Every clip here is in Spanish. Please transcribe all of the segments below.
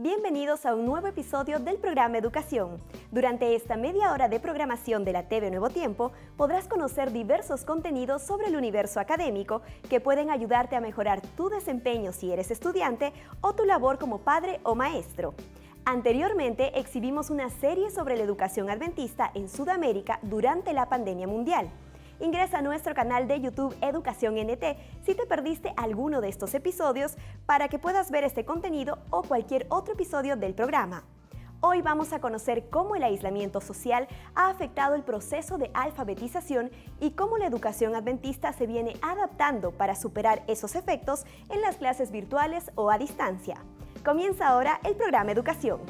Bienvenidos a un nuevo episodio del programa Educación. Durante esta media hora de programación de la TV Nuevo Tiempo, podrás conocer diversos contenidos sobre el universo académico que pueden ayudarte a mejorar tu desempeño si eres estudiante o tu labor como padre o maestro. Anteriormente exhibimos una serie sobre la educación adventista en Sudamérica durante la pandemia mundial. Ingresa a nuestro canal de YouTube Educación NT si te perdiste alguno de estos episodios para que puedas ver este contenido o cualquier otro episodio del programa. Hoy vamos a conocer cómo el aislamiento social ha afectado el proceso de alfabetización y cómo la educación adventista se viene adaptando para superar esos efectos en las clases virtuales o a distancia. Comienza ahora el programa Educación.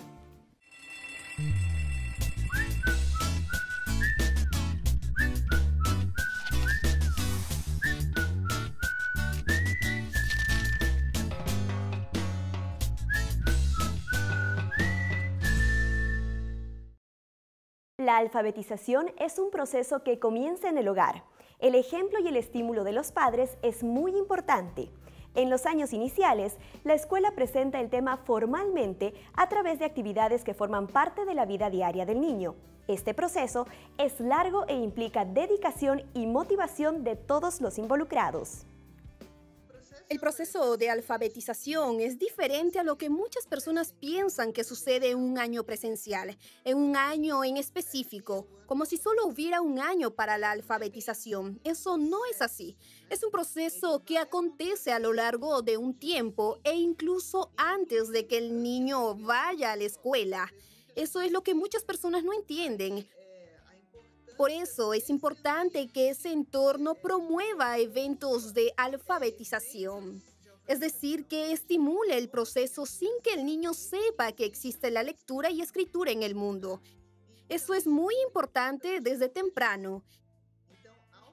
La alfabetización es un proceso que comienza en el hogar. El ejemplo y el estímulo de los padres es muy importante. En los años iniciales, la escuela presenta el tema formalmente a través de actividades que forman parte de la vida diaria del niño. Este proceso es largo e implica dedicación y motivación de todos los involucrados. El proceso de alfabetización es diferente a lo que muchas personas piensan que sucede en un año presencial, en un año en específico, como si solo hubiera un año para la alfabetización. Eso no es así. Es un proceso que acontece a lo largo de un tiempo e incluso antes de que el niño vaya a la escuela. Eso es lo que muchas personas no entienden. Por eso es importante que ese entorno promueva eventos de alfabetización. Es decir, que estimule el proceso sin que el niño sepa que existe la lectura y escritura en el mundo. Eso es muy importante desde temprano.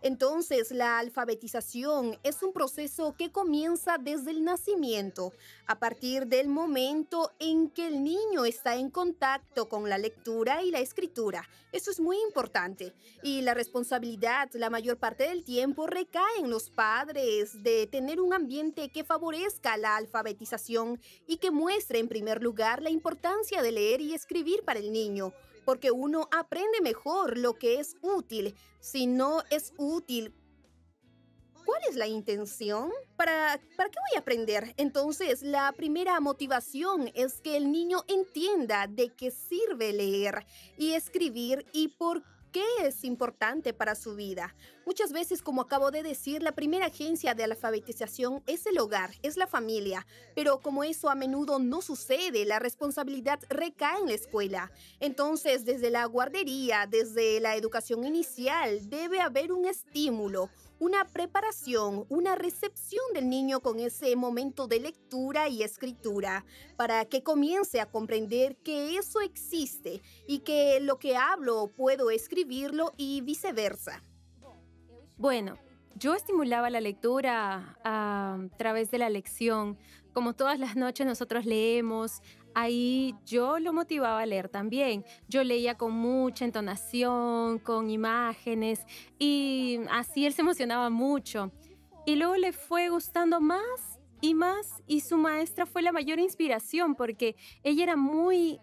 Entonces, la alfabetización es un proceso que comienza desde el nacimiento, a partir del momento en que el niño está en contacto con la lectura y la escritura. Eso es muy importante. Y la responsabilidad, la mayor parte del tiempo, recae en los padres de tener un ambiente que favorezca la alfabetización y que muestre, en primer lugar, la importancia de leer y escribir para el niño. Porque uno aprende mejor lo que es útil. Si no es útil, ¿cuál es la intención? ¿Para qué voy a aprender? Entonces, la primera motivación es que el niño entienda de qué sirve leer y escribir y por qué es importante para su vida. Muchas veces, como acabo de decir, la primera agencia de alfabetización es el hogar, es la familia. Pero como eso a menudo no sucede, la responsabilidad recae en la escuela. Entonces, desde la guardería, desde la educación inicial, debe haber un estímulo, una preparación, una recepción del niño con ese momento de lectura y escritura, para que comience a comprender que eso existe y que lo que hablo puedo escribirlo y viceversa. Bueno, yo estimulaba la lectura a través de la lección. Como todas las noches nosotros leemos, ahí yo lo motivaba a leer también. Yo leía con mucha entonación, con imágenes, y así él se emocionaba mucho. Y luego le fue gustando más, y su maestra fue la mayor inspiración porque ella era muy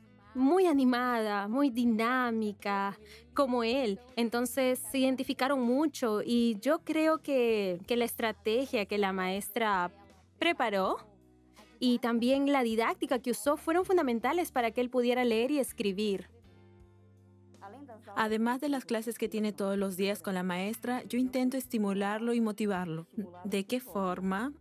animada, muy dinámica, como él. Entonces se identificaron mucho y yo creo que la estrategia que la maestra preparó y también la didáctica que usó fueron fundamentales para que él pudiera leer y escribir. Además de las clases que tiene todos los días con la maestra, yo intento estimularlo y motivarlo. ¿De qué forma?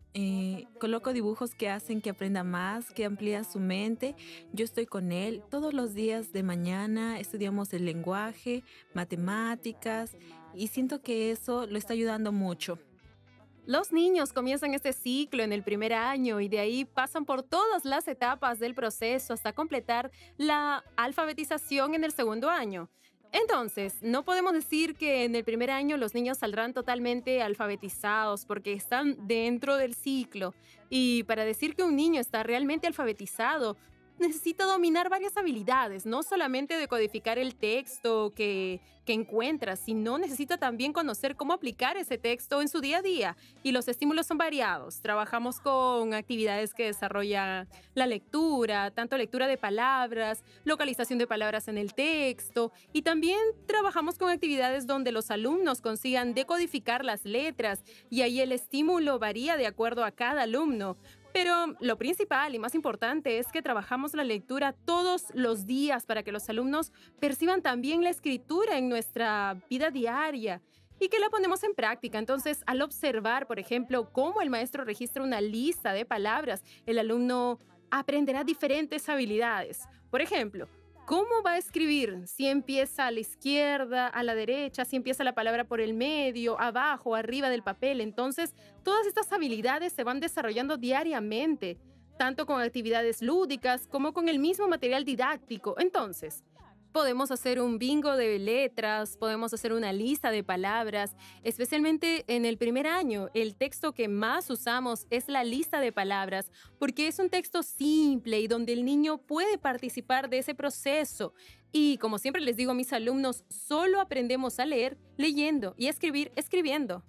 Coloco dibujos que hacen que aprenda más, que amplía su mente. Yo estoy con él todos los días de mañana, estudiamos el lenguaje, matemáticas, y siento que eso lo está ayudando mucho. Los niños comienzan este ciclo en el primer año y de ahí pasan por todas las etapas del proceso hasta completar la alfabetización en el segundo año. Entonces, no podemos decir que en el primer año los niños saldrán totalmente alfabetizados porque están dentro del ciclo. Y para decir que un niño está realmente alfabetizado, necesita dominar varias habilidades, no solamente decodificar el texto que encuentra, sino necesita también conocer cómo aplicar ese texto en su día a día. Y los estímulos son variados. Trabajamos con actividades que desarrollan la lectura, tanto lectura de palabras, localización de palabras en el texto, y también trabajamos con actividades donde los alumnos consigan decodificar las letras, y ahí el estímulo varía de acuerdo a cada alumno. Pero lo principal y más importante es que trabajamos la lectura todos los días para que los alumnos perciban también la escritura en nuestra vida diaria y que la ponemos en práctica. Entonces, al observar, por ejemplo, cómo el maestro registra una lista de palabras, el alumno aprenderá diferentes habilidades. Por ejemplo, ¿cómo va a escribir? Si empieza a la izquierda, a la derecha, si empieza la palabra por el medio, abajo, arriba del papel. Entonces, todas estas habilidades se van desarrollando diariamente, tanto con actividades lúdicas como con el mismo material didáctico. Entonces, podemos hacer un bingo de letras, podemos hacer una lista de palabras, especialmente en el primer año. El texto que más usamos es la lista de palabras, porque es un texto simple y donde el niño puede participar de ese proceso. Y como siempre les digo a mis alumnos, solo aprendemos a leer leyendo y a escribir escribiendo.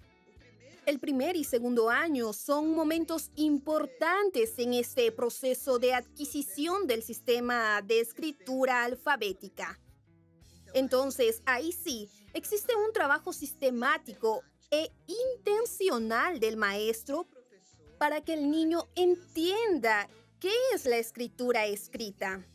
El primer y segundo año son momentos importantes en este proceso de adquisición del sistema de escritura alfabética. Entonces, ahí sí, existe un trabajo sistemático e intencional del maestro para que el niño entienda qué es la escritura escrita.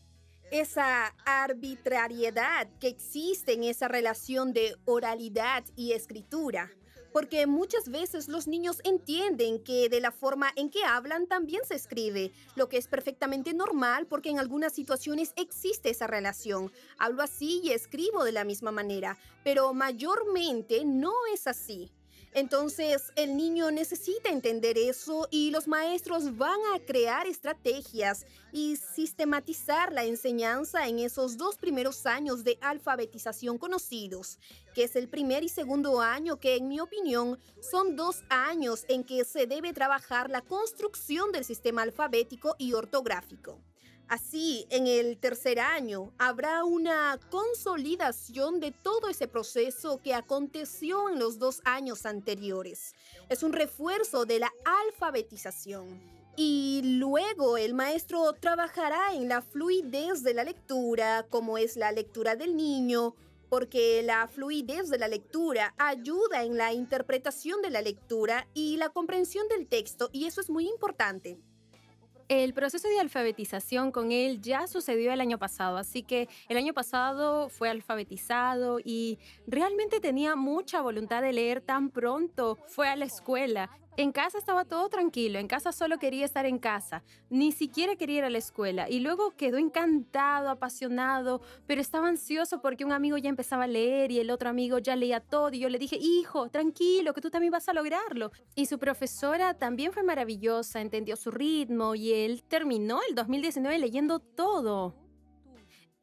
Esa arbitrariedad que existe en esa relación de oralidad y escritura. Porque muchas veces los niños entienden que de la forma en que hablan también se escribe, lo que es perfectamente normal porque en algunas situaciones existe esa relación. Hablo así y escribo de la misma manera, pero mayormente no es así. Entonces, el niño necesita entender eso y los maestros van a crear estrategias y sistematizar la enseñanza en esos 2 primeros años de alfabetización conocidos, que es el primer y segundo año, que en mi opinión son 2 años en que se debe trabajar la construcción del sistema alfabético y ortográfico. Así, en el tercer año, habrá una consolidación de todo ese proceso que aconteció en los 2 años anteriores. Es un refuerzo de la alfabetización. Y luego el maestro trabajará en la fluidez de la lectura, como es la lectura del niño, porque la fluidez de la lectura ayuda en la interpretación de la lectura y la comprensión del texto, y eso es muy importante. El proceso de alfabetización con él ya sucedió el año pasado, así que el año pasado fue alfabetizado y realmente tenía mucha voluntad de leer tan pronto fue a la escuela. En casa estaba todo tranquilo, en casa solo quería estar en casa, ni siquiera quería ir a la escuela y luego quedó encantado, apasionado, pero estaba ansioso porque un amigo ya empezaba a leer y el otro amigo ya leía todo y yo le dije, hijo, tranquilo, que tú también vas a lograrlo. Y su profesora también fue maravillosa, entendió su ritmo y él terminó el 2019 leyendo todo.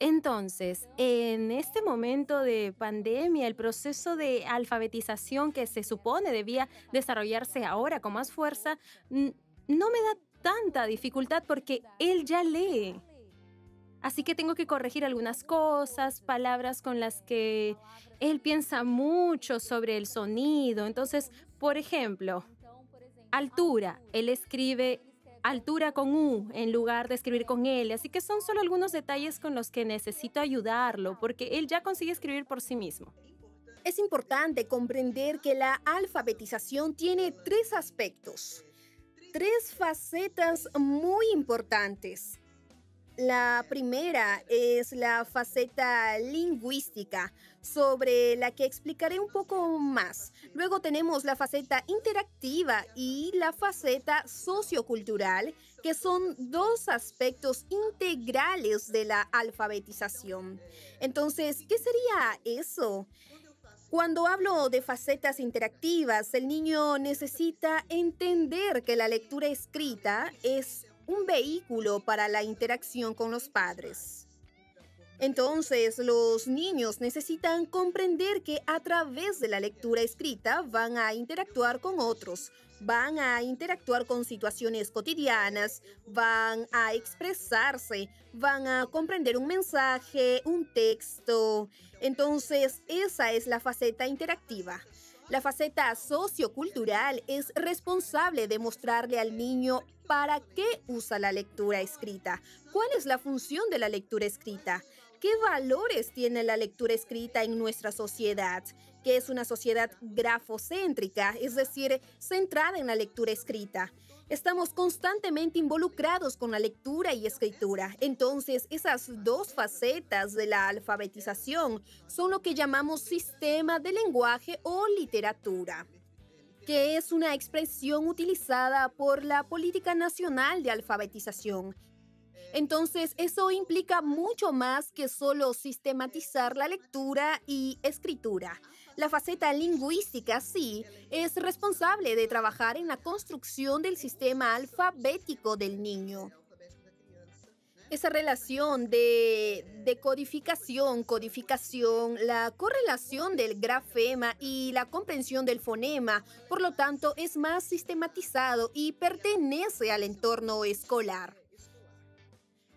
Entonces, en este momento de pandemia, el proceso de alfabetización que se supone debía desarrollarse ahora con más fuerza, no me da tanta dificultad porque él ya lee. Así que tengo que corregir algunas cosas, palabras con las que él piensa mucho sobre el sonido. Entonces, por ejemplo, altura, él escribe altura con U en lugar de escribir con L. Así que son solo algunos detalles con los que necesito ayudarlo porque él ya consigue escribir por sí mismo. Es importante comprender que la alfabetización tiene 3 aspectos, 3 facetas muy importantes. La primera es la faceta lingüística, sobre la que explicaré un poco más. Luego tenemos la faceta interactiva y la faceta sociocultural, que son 2 aspectos integrales de la alfabetización. Entonces, ¿qué sería eso? Cuando hablo de facetas interactivas, el niño necesita entender que la lectura escrita es un vehículo para la interacción con los padres. Entonces, los niños necesitan comprender que a través de la lectura escrita van a interactuar con otros, van a interactuar con situaciones cotidianas, van a expresarse, van a comprender un mensaje, un texto. Entonces, esa es la faceta interactiva. La faceta sociocultural es responsable de mostrarle al niño para qué usa la lectura escrita, cuál es la función de la lectura escrita, qué valores tiene la lectura escrita en nuestra sociedad, que es una sociedad grafocéntrica, es decir, centrada en la lectura escrita. Estamos constantemente involucrados con la lectura y escritura. Entonces, esas dos facetas de la alfabetización son lo que llamamos sistema de lenguaje o literatura, que es una expresión utilizada por la Política Nacional de Alfabetización. Entonces, eso implica mucho más que solo sistematizar la lectura y escritura. La faceta lingüística, sí, es responsable de trabajar en la construcción del sistema alfabético del niño. Esa relación de decodificación, codificación, la correlación del grafema y la comprensión del fonema, por lo tanto, es más sistematizado y pertenece al entorno escolar.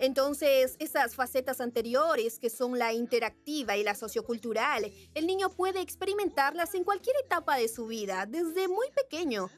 Entonces, esas facetas anteriores, que son la interactiva y la sociocultural, el niño puede experimentarlas en cualquier etapa de su vida, desde muy pequeño.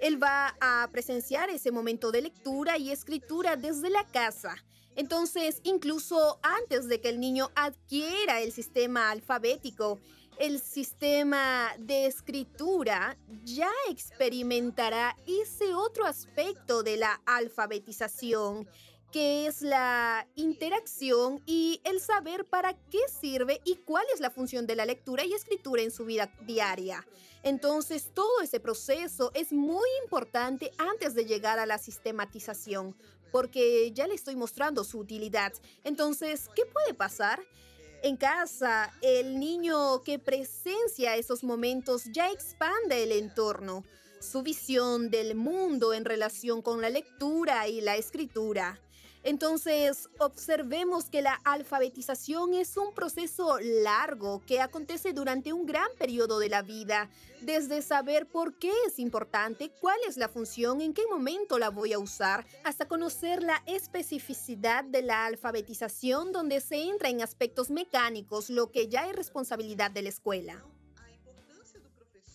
Él va a presenciar ese momento de lectura y escritura desde la casa. Entonces, incluso antes de que el niño adquiera el sistema alfabético, el sistema de escritura ya experimentará ese otro aspecto de la alfabetización, que es la interacción y el saber para qué sirve y cuál es la función de la lectura y escritura en su vida diaria. Entonces, todo ese proceso es muy importante antes de llegar a la sistematización, porque ya le estoy mostrando su utilidad. Entonces, ¿qué puede pasar? En casa, el niño que presencia esos momentos ya expande el entorno, su visión del mundo en relación con la lectura y la escritura. Entonces, observemos que la alfabetización es un proceso largo que acontece durante un gran periodo de la vida, desde saber por qué es importante, cuál es la función, en qué momento la voy a usar, hasta conocer la especificidad de la alfabetización, donde se entra en aspectos mecánicos, lo que ya es responsabilidad de la escuela.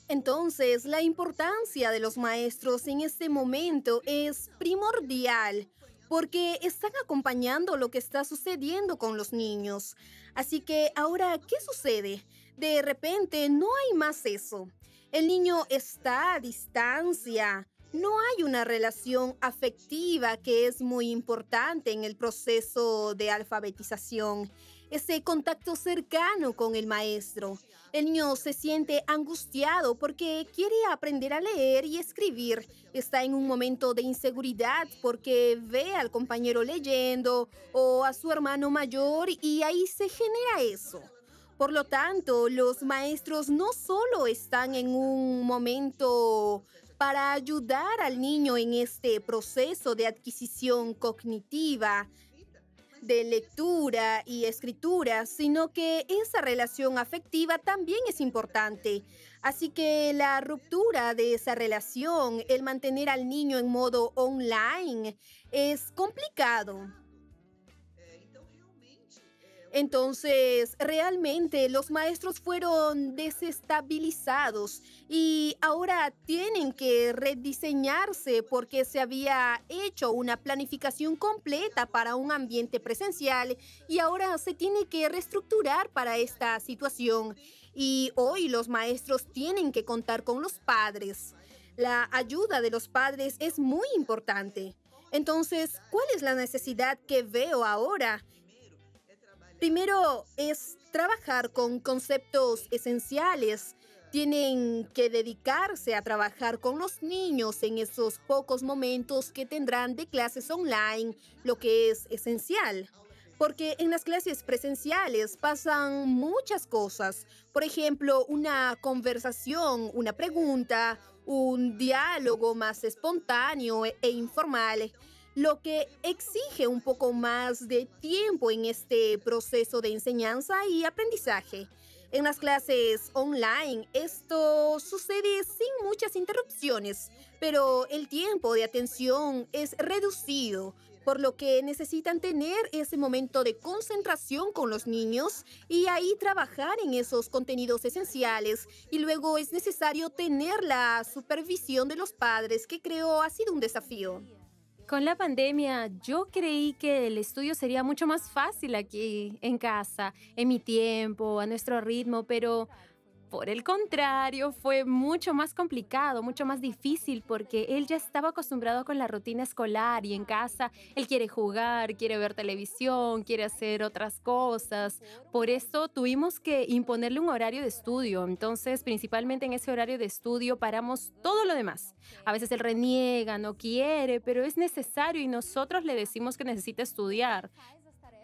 Entonces, la importancia de los maestros en este momento es primordial, porque están acompañando lo que está sucediendo con los niños. Así que ahora, ¿qué sucede? De repente no hay más eso. El niño está a distancia. No hay una relación afectiva que es muy importante en el proceso de alfabetización. Ese contacto cercano con el maestro. El niño se siente angustiado porque quiere aprender a leer y escribir. Está en un momento de inseguridad porque ve al compañero leyendo o a su hermano mayor y ahí se genera eso. Por lo tanto, los maestros no solo están en un momento para ayudar al niño en este proceso de adquisición cognitiva, de lectura y escritura, sino que esa relación afectiva también es importante. Así que la ruptura de esa relación, el mantener al niño en modo online, es complicado. Entonces, realmente los maestros fueron desestabilizados y ahora tienen que rediseñarse porque se había hecho una planificación completa para un ambiente presencial y ahora se tiene que reestructurar para esta situación. Y hoy los maestros tienen que contar con los padres. La ayuda de los padres es muy importante. Entonces, ¿cuál es la necesidad que veo ahora? Primero es trabajar con conceptos esenciales. Tienen que dedicarse a trabajar con los niños en esos pocos momentos que tendrán de clases online, lo que es esencial. Porque en las clases presenciales pasan muchas cosas. Por ejemplo, una conversación, una pregunta, un diálogo más espontáneo e informal, lo que exige un poco más de tiempo en este proceso de enseñanza y aprendizaje. En las clases online, esto sucede sin muchas interrupciones, pero el tiempo de atención es reducido, por lo que necesitan tener ese momento de concentración con los niños y ahí trabajar en esos contenidos esenciales. Y luego es necesario tener la supervisión de los padres, que creo ha sido un desafío. Con la pandemia, yo creí que el estudio sería mucho más fácil aquí en casa, en mi tiempo, a nuestro ritmo, pero por el contrario, fue mucho más complicado, mucho más difícil, porque él ya estaba acostumbrado con la rutina escolar y en casa él quiere jugar, quiere ver televisión, quiere hacer otras cosas. Por eso tuvimos que imponerle un horario de estudio. Entonces, principalmente en ese horario de estudio paramos todo lo demás. A veces él reniega, no quiere, pero es necesario y nosotros le decimos que necesita estudiar.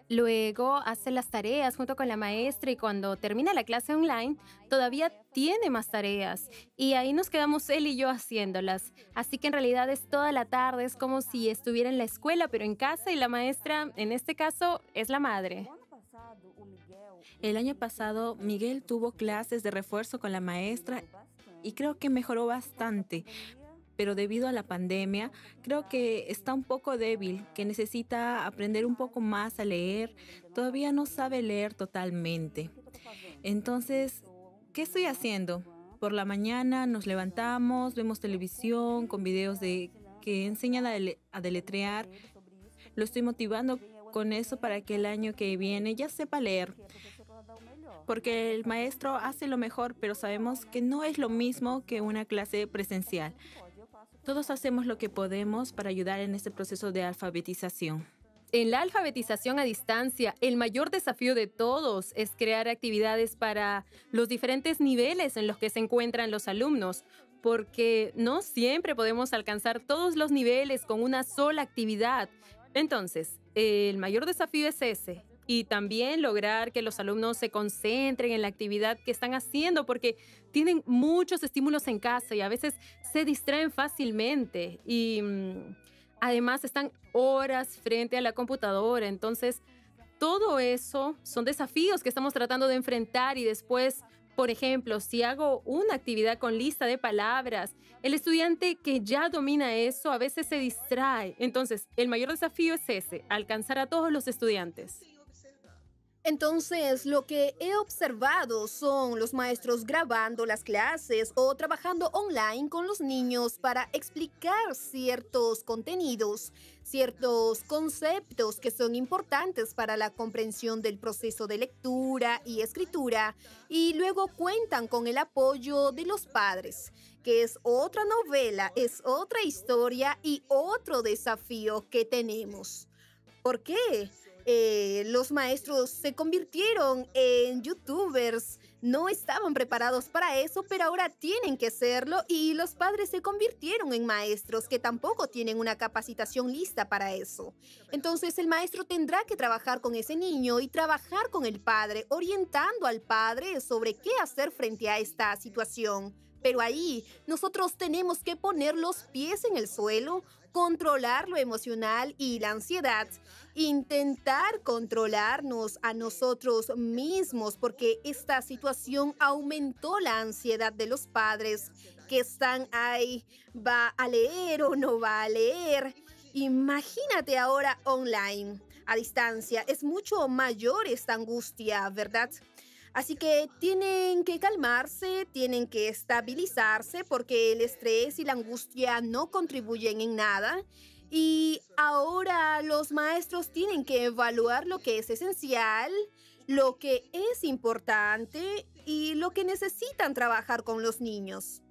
Luego hace las tareas junto con la maestra y cuando termina la clase online, todavía tiene más tareas. Y ahí nos quedamos él y yo haciéndolas. Así que en realidad es toda la tarde, es como si estuviera en la escuela, pero en casa y la maestra, en este caso, es la madre. El año pasado, Miguel tuvo clases de refuerzo con la maestra y creo que mejoró bastante. Pero debido a la pandemia, creo que está un poco débil, que necesita aprender un poco más a leer. Todavía no sabe leer totalmente. Entonces, ¿qué estoy haciendo? Por la mañana nos levantamos, vemos televisión con videos que enseñan a deletrear. Lo estoy motivando con eso para que el año que viene ya sepa leer. Porque el maestro hace lo mejor, pero sabemos que no es lo mismo que una clase presencial. Todos hacemos lo que podemos para ayudar en este proceso de alfabetización. En la alfabetización a distancia, el mayor desafío de todos es crear actividades para los diferentes niveles en los que se encuentran los alumnos, porque no siempre podemos alcanzar todos los niveles con una sola actividad. Entonces, el mayor desafío es ese. Y también lograr que los alumnos se concentren en la actividad que están haciendo porque tienen muchos estímulos en casa y a veces se distraen fácilmente y además están horas frente a la computadora. Entonces, todo eso son desafíos que estamos tratando de enfrentar y después, por ejemplo, si hago una actividad con lista de palabras, el estudiante que ya domina eso a veces se distrae. Entonces, el mayor desafío es ese, alcanzar a todos los estudiantes. Entonces, lo que he observado son los maestros grabando las clases o trabajando online con los niños para explicar ciertos contenidos, ciertos conceptos que son importantes para la comprensión del proceso de lectura y escritura, y luego cuentan con el apoyo de los padres, que es otra novela, es otra historia y otro desafío que tenemos. ¿Por qué? Los maestros se convirtieron en youtubers, no estaban preparados para eso, pero ahora tienen que serlo y los padres se convirtieron en maestros que tampoco tienen una capacitación lista para eso. Entonces el maestro tendrá que trabajar con ese niño y trabajar con el padre, orientando al padre sobre qué hacer frente a esta situación. Pero ahí nosotros tenemos que poner los pies en el suelo, controlar lo emocional y la ansiedad, intentar controlarnos a nosotros mismos, porque esta situación aumentó la ansiedad de los padres que están ahí. ¿Va a leer o no va a leer? Imagínate ahora online, a distancia. Es mucho mayor esta angustia, ¿verdad? Así que tienen que calmarse, tienen que estabilizarse porque el estrés y la angustia no contribuyen en nada. Y ahora los maestros tienen que evaluar lo que es esencial, lo que es importante y lo que necesitan trabajar con los niños.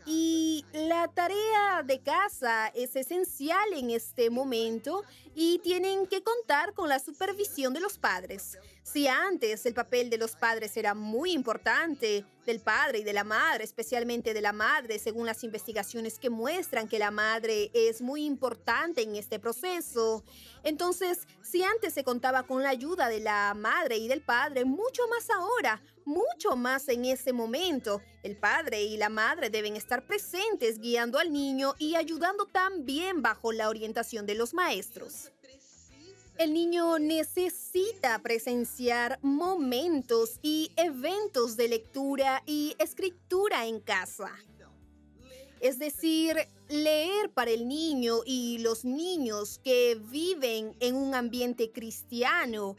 Y la tarea de casa es esencial en este momento y tienen que contar con la supervisión de los padres. Si antes el papel de los padres era muy importante, del padre y de la madre, especialmente de la madre, según las investigaciones que muestran que la madre es muy importante en este proceso, entonces si antes se contaba con la ayuda de la madre y del padre, mucho más ahora, mucho más en ese momento. El padre y la madre deben estar presentes guiando al niño y ayudando también bajo la orientación de los maestros. El niño necesita presenciar momentos y eventos de lectura y escritura en casa. Es decir, leer para el niño y los niños que viven en un ambiente cristiano,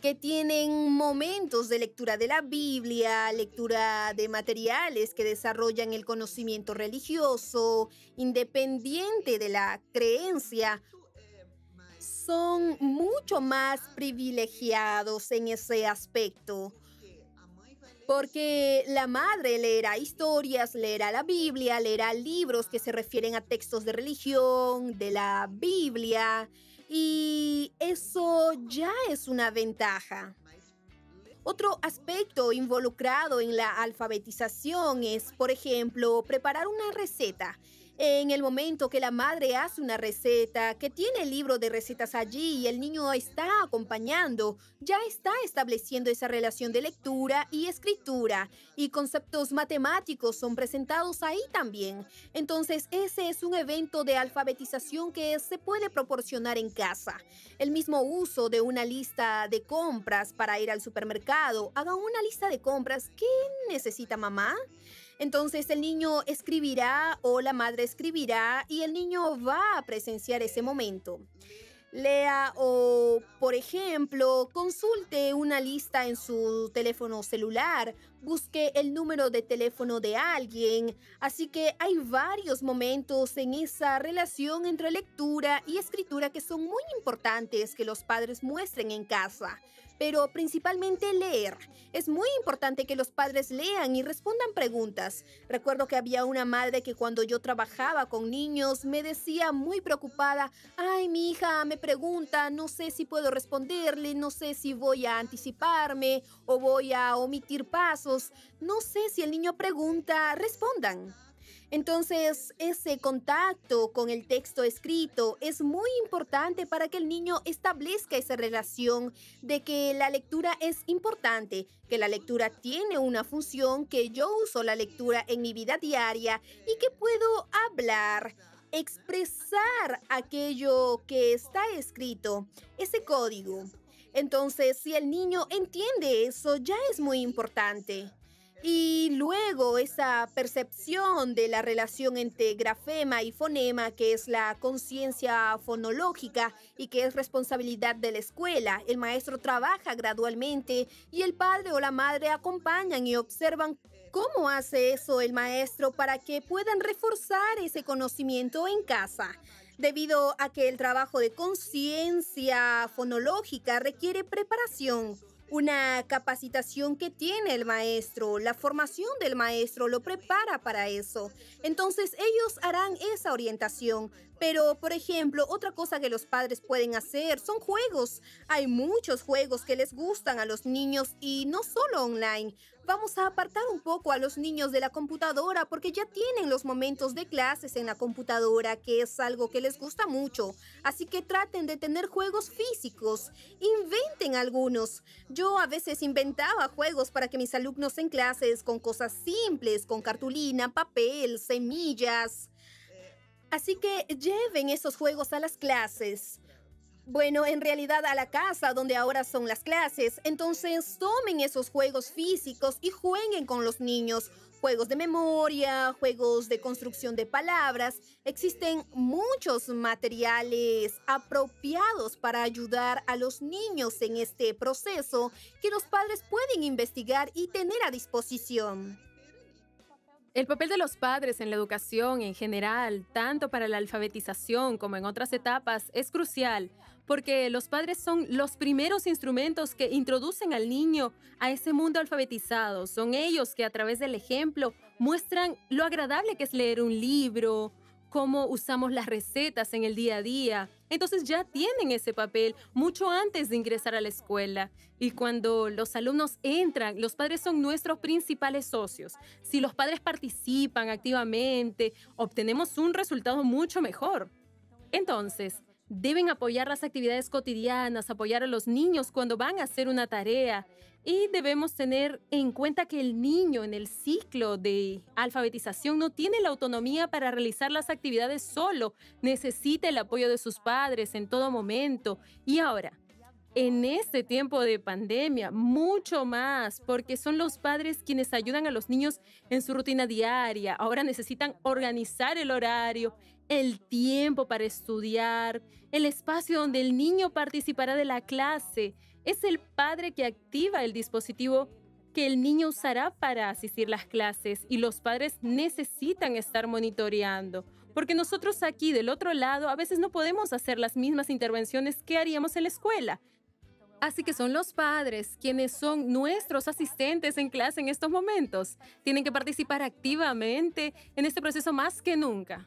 que tienen momentos de lectura de la Biblia, lectura de materiales que desarrollan el conocimiento religioso, independiente de la creencia, son mucho más privilegiados en ese aspecto. Porque la madre leerá historias, leerá la Biblia, leerá libros que se refieren a textos de religión, de la Biblia, y eso ya es una ventaja. Otro aspecto involucrado en la alfabetización es, por ejemplo, preparar una receta. En el momento que la madre hace una receta, que tiene el libro de recetas allí y el niño está acompañando, ya está estableciendo esa relación de lectura y escritura, y conceptos matemáticos son presentados ahí también. Entonces, ese es un evento de alfabetización que se puede proporcionar en casa. El mismo uso de una lista de compras para ir al supermercado. Haga una lista de compras. ¿Qué necesita mamá? Entonces el niño escribirá o la madre escribirá y el niño va a presenciar ese momento. Lea o, por ejemplo, consulte una lista en su teléfono celular, busque el número de teléfono de alguien. Así que hay varios momentos en esa relación entre lectura y escritura que son muy importantes que los padres muestren en casa. Pero principalmente leer. Es muy importante que los padres lean y respondan preguntas. Recuerdo que había una madre que cuando yo trabajaba con niños me decía muy preocupada: ay, mi hija me pregunta, no sé si puedo responderle, no sé si voy a anticiparme o voy a omitir pasos. No sé si el niño pregunta, respondan. Entonces, ese contacto con el texto escrito es muy importante para que el niño establezca esa relación de que la lectura es importante, que la lectura tiene una función, que yo uso la lectura en mi vida diaria y que puedo hablar, expresar aquello que está escrito, ese código. Entonces, si el niño entiende eso, ya es muy importante. Y luego esa percepción de la relación entre grafema y fonema, que es la conciencia fonológica y que es responsabilidad de la escuela. El maestro trabaja gradualmente y el padre o la madre acompañan y observan cómo hace eso el maestro para que puedan reforzar ese conocimiento en casa. Debido a que el trabajo de conciencia fonológica requiere preparación. Una capacitación que tiene el maestro, la formación del maestro lo prepara para eso. Entonces ellos harán esa orientación. Pero, por ejemplo, otra cosa que los padres pueden hacer son juegos. Hay muchos juegos que les gustan a los niños y no solo online. Vamos a apartar un poco a los niños de la computadora porque ya tienen los momentos de clases en la computadora, que es algo que les gusta mucho. Así que traten de tener juegos físicos. Inventen algunos. Yo a veces inventaba juegos para que mis alumnos en clases con cosas simples, con cartulina, papel, semillas. Así que lleven esos juegos a las clases. Bueno, en realidad a la casa donde ahora son las clases. Entonces tomen esos juegos físicos y jueguen con los niños. Juegos de memoria, juegos de construcción de palabras. Existen muchos materiales apropiados para ayudar a los niños en este proceso que los padres pueden investigar y tener a disposición. El papel de los padres en la educación en general, tanto para la alfabetización como en otras etapas, es crucial, porque los padres son los primeros instrumentos que introducen al niño a ese mundo alfabetizado. Son ellos que a través del ejemplo muestran lo agradable que es leer un libro, cómo usamos las recetas en el día a día. Entonces ya tienen ese papel mucho antes de ingresar a la escuela. Y cuando los alumnos entran, los padres son nuestros principales socios. Si los padres participan activamente, obtenemos un resultado mucho mejor. Entonces, Deben apoyar las actividades cotidianas, apoyar a los niños cuando van a hacer una tarea. Y debemos tener en cuenta que el niño en el ciclo de alfabetización no tiene la autonomía para realizar las actividades solo. Necesita el apoyo de sus padres en todo momento. Y ahora, en este tiempo de pandemia, mucho más, porque son los padres quienes ayudan a los niños en su rutina diaria. Ahora necesitan organizar el horario, el tiempo para estudiar, el espacio donde el niño participará de la clase. Es el padre que activa el dispositivo que el niño usará para asistir a las clases y los padres necesitan estar monitoreando, porque nosotros aquí del otro lado a veces no podemos hacer las mismas intervenciones que haríamos en la escuela. Así que son los padres quienes son nuestros asistentes en clase en estos momentos. Tienen que participar activamente en este proceso más que nunca.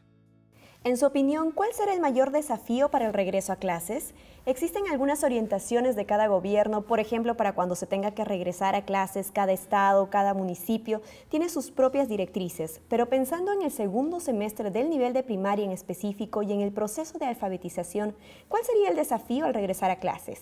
En su opinión, ¿cuál será el mayor desafío para el regreso a clases? ¿Existen algunas orientaciones de cada gobierno, por ejemplo, para cuando se tenga que regresar a clases? Cada estado, cada municipio tiene sus propias directrices, pero pensando en el segundo semestre del nivel de primaria en específico y en el proceso de alfabetización, ¿cuál sería el desafío al regresar a clases?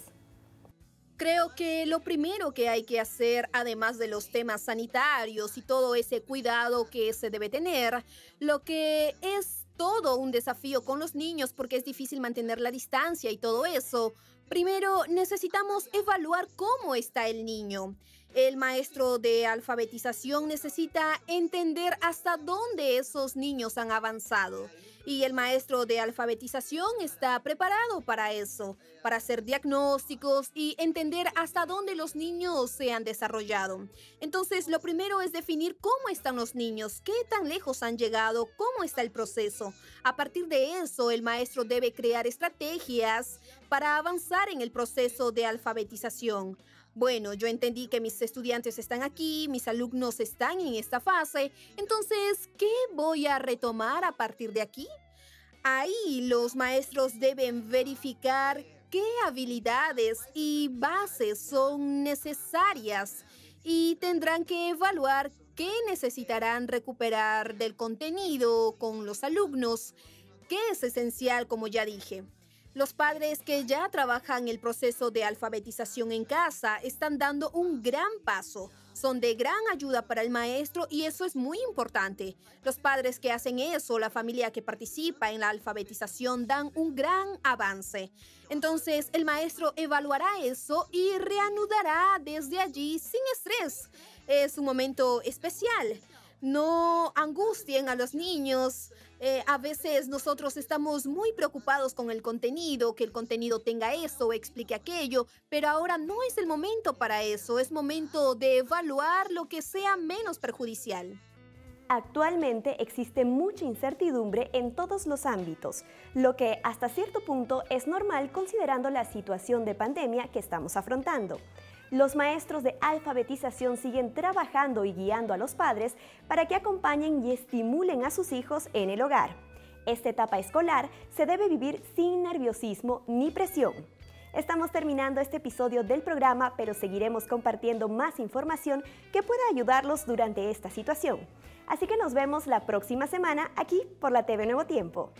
Creo que lo primero que hay que hacer, además de los temas sanitarios y todo ese cuidado que se debe tener, lo que es todo un desafío con los niños porque es difícil mantener la distancia y todo eso. Primero, necesitamos evaluar cómo está el niño. El maestro de alfabetización necesita entender hasta dónde esos niños han avanzado. Y el maestro de alfabetización está preparado para eso, para hacer diagnósticos y entender hasta dónde los niños se han desarrollado. Entonces, lo primero es definir cómo están los niños, qué tan lejos han llegado, cómo está el proceso. A partir de eso, el maestro debe crear estrategias para avanzar en el proceso de alfabetización. Bueno, yo entendí que mis estudiantes están aquí, mis alumnos están en esta fase, entonces, ¿qué voy a retomar a partir de aquí? Ahí los maestros deben verificar qué habilidades y bases son necesarias y tendrán que evaluar qué necesitarán recuperar del contenido con los alumnos, que es esencial, como ya dije. Los padres que ya trabajan el proceso de alfabetización en casa están dando un gran paso. Son de gran ayuda para el maestro y eso es muy importante. Los padres que hacen eso, la familia que participa en la alfabetización, dan un gran avance. Entonces, el maestro evaluará eso y reanudará desde allí sin estrés. Es un momento especial. No angustien a los niños. A veces nosotros estamos muy preocupados con el contenido, que el contenido tenga eso o explique aquello, pero ahora no es el momento para eso, es momento de evaluar lo que sea menos perjudicial. Actualmente existe mucha incertidumbre en todos los ámbitos, lo que hasta cierto punto es normal considerando la situación de pandemia que estamos afrontando. Los maestros de alfabetización siguen trabajando y guiando a los padres para que acompañen y estimulen a sus hijos en el hogar. Esta etapa escolar se debe vivir sin nerviosismo ni presión. Estamos terminando este episodio del programa, pero seguiremos compartiendo más información que pueda ayudarlos durante esta situación. Así que nos vemos la próxima semana aquí por la TV Nuevo Tiempo.